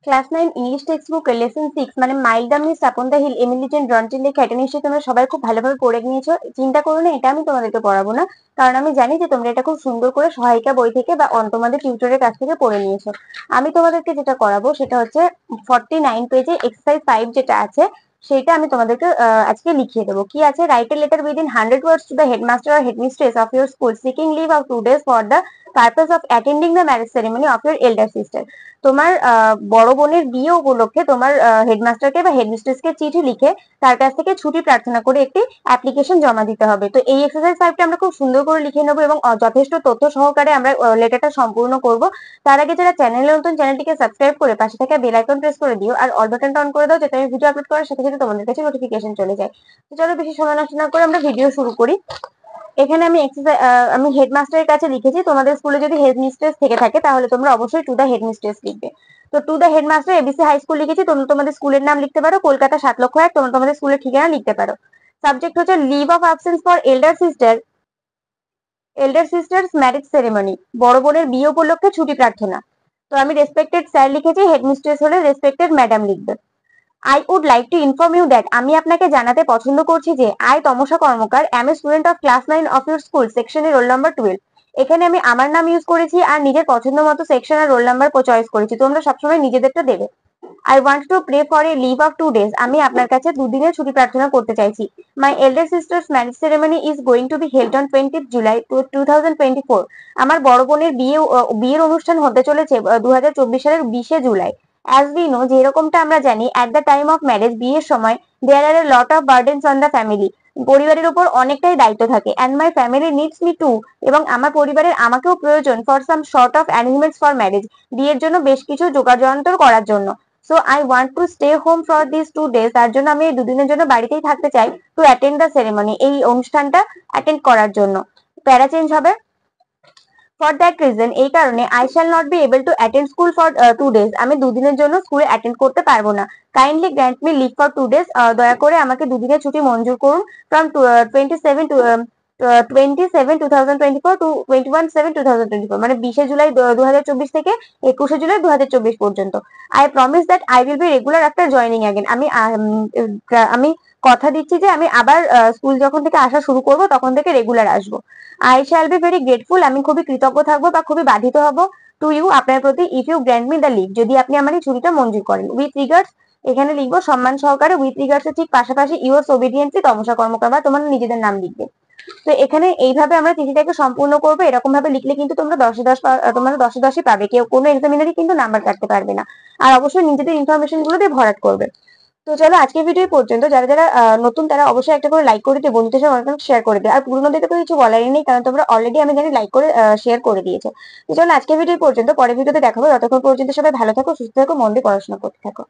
Class 9 English text বুকের lesson 6 মানে mile the mist upon the hill Emily Jane ব্রন্টের লেখা। এটা নিশ্চয়ই তোমরা সবাই খুব ভালোভাবে পড়ে নিয়েছো। চিন্তা করো না, এটা আমি তোমাদেরকে পড়াবো না, কারণ আমি জানি যে তোমরা এটা খুব সুন্দর করে সহায়িকা বই থেকে বা তোমাদের টিউটরের কাছ থেকে পড়ে নিয়েছো। আমি তোমাদেরকে যেটা করাবো সেটা হচ্ছে 49 পেজে এক্সারসাইজ 5 যেটা আছে সেটা আমি তোমাদেরকে আজকে লিখিয়ে দেবো। কি আছে? Write a letter within 100 words to the headmaster or headmistress of your school seeking leave of 2 days for the purpose of attending the marriage ceremony of your elder sister. তোমার বড় বোনের বিয়ে উপলক্ষে তোমার হেডমাস্টারকে বা হেডমিস্ট্রেসকে চিঠি লিখে তার কাছ থেকে ছুটি প্রার্থনা করে একটি অ্যাপ্লিকেশন জমা দিতে হবে। তো এই এক্সারসাইজ 5টা আমরা খুব সুন্দর করে লিখে নেবো এবং যথেষ্ট তথ্য সহকারে আমরা লেটারটা সম্পূর্ণ করব। তার আগে যারা চ্যানেলে নতুন, চ্যানেলটিকে সাবস্ক্রাইব করে পাশে থাকা বেল আইকন প্রেস করে দিও আর অল বাটনটা অন করে দাও, যাতে আমি ভিডিও আপলোড করার সাথে সাথে তোমাদের কাছে নোটিফিকেশন চলে যায়। তো চলো বেশি সময় নষ্ট না করে আমরা ভিডিও শুরু করি। এখানে আমি হেডমাস্টারের কাছে লিখেছি। তোমাদের স্কুলে যদি হেডমিস্ট্রেস থেকে থাকে তাহলে তোমরা অবশ্যই টু দা হেডমিস্ট্রেস লিখবে। তো to the headmaster ABC high school লিখেছি। তোমরা তোমাদের স্কুলের নাম লিখতে পারো, কলকাতা 7 লক্ষ 1। তোমরা তোমাদের স্কুলের ঠিকানা লিখতে পারো। সাবজেক্ট হচ্ছে leave of absence for elder sister's marriage ceremony, বড় বোনের বিয়ে উপলক্ষে ছুটি প্রার্থনা। তো আমি রেসপেক্টেড স্যার লিখেছি, হেডমিস্ট্রেস হলে রেসপেক্টেড ম্যাডাম লিখবে। I would like to inform you that, আমি আপনাকে জানাতে পছন্দ করছি যে I Tamasa Karmakar am a student of class 9 of your school সেকশনের রোল নাম্বার 12। এখানে আমি আমার নাম ইউজ করেছি আর নিজের পছন্দ মতো সেকশন আর রোল নাম্বার চয়েস করেছি। তোমরা সবসময় নিজেদেরটা দেবে। I want to pray for a leave of 2 days, আমি আপনার কাছে 2 দিনের ছুটি প্রার্থনা করতে চাইছি। My elder sister's marriage ceremony is going to be held on 20th July 2024। আমার বড় বোনের বিয়ের অনুষ্ঠান হতে চলেছে 2024 সালের 20শে জুলাই। অ্যাজ উই নো, যেরকমটা আমরা জানি, at the time of marriage, বিয়ের সময়, there are a lot of burdens on the family, পরিবারের উপর অনেকটাই দায়িত্ব থাকে। And my family needs me to, এবং আমার পরিবারের আমাকেও প্রয়োজন, for some short of arrangements for marriage, বিয়ের জন্য বেশ কিছু যোগাযন্ত্র করার জন্য। So I want to stay home for this 2 days, তার জন্য আমি এই 2 দিনের জন্য বাড়িতেই থাকতে চাই। টু অ্যাটেন্ড দ্য সেরেমনি, এই অনুষ্ঠানটা অ্যাটেন্ড করার জন্য। প্যারা চেঞ্জ হবে। ফর দ্যাট রিজন, এই কারণে, I shall not be able to attend school for 2 days, আমি 2 দিনের জন্য স্কুলে অ্যাটেন্ড করতে পারবো না। Kindly grant me leave for 2 days, দয়া করে আমাকে 2 দিনের ছুটি মঞ্জুর করুন। ফ্রম 27 টু 27 2024 টু 21 7 2024, মানে 20শে জুলাই 2024 থেকে 21শে জুলাই 2024 পর্যন্ত। I promise that I will be regular after joining again, আমি কথা দিচ্ছি যে আমি আবার স্কুল যখন থেকে আসা শুরু করব তখন থেকে রেগুলার আসবো। I shall be very grateful, আমি খুবই কৃতজ্ঞ থাকবো বা খুবই বাধিত হব, টু ইউ, আপনার প্রতি, if you grant me the leave, যদি আপনি আমার এই ছুটিটা মঞ্জুর করেন। উইথ রিগার্ডস, এখানে লিখবো সম্মান সহকারে। উইথ রিগার্ডস এর ঠিক পাশাপাশি ইউর ওবিডিয়েন্টলি তমসা কর্মকার, বা তোমার নিজেদের নাম লিখবে। তো এখানে এইভাবে আমরা চিঠিটাকে সম্পূর্ণ করবো। এরকম ভাবে লিখলে কিন্তু তোমরা 10-10 তোমরা 10-10ই পাবে, কেউ কোনো এক্সামিনারই কিন্তু নাম্বার কাটতে পারবে না। আর অবশ্যই নিজেদের ইনফরমেশন গুলো দিয়ে ভরাট করবে। তো চলো আজকের ভিডিও পর্যন্ত। যারা যারা নতুন তারা অবশ্যই একটা করে লাইক করে দিয়ে বন্ধুদের সাথে অনেক শেয়ার করে দিও। আর পুরোনোদের তো কিছু বলারই নেই, কারণ তোমরা অলরেডি আমি জানি লাইক করে শেয়ার করে দিয়েছো। তো চলো আজকের ভিডিও পর্যন্ত, পরের ভিডিওতে দেখাবো। ততক্ষণ পর্যন্ত সবাই ভালো থাকো, সুস্থ থাকো, মন দিয়ে পড়াশোনা করতে থাকো।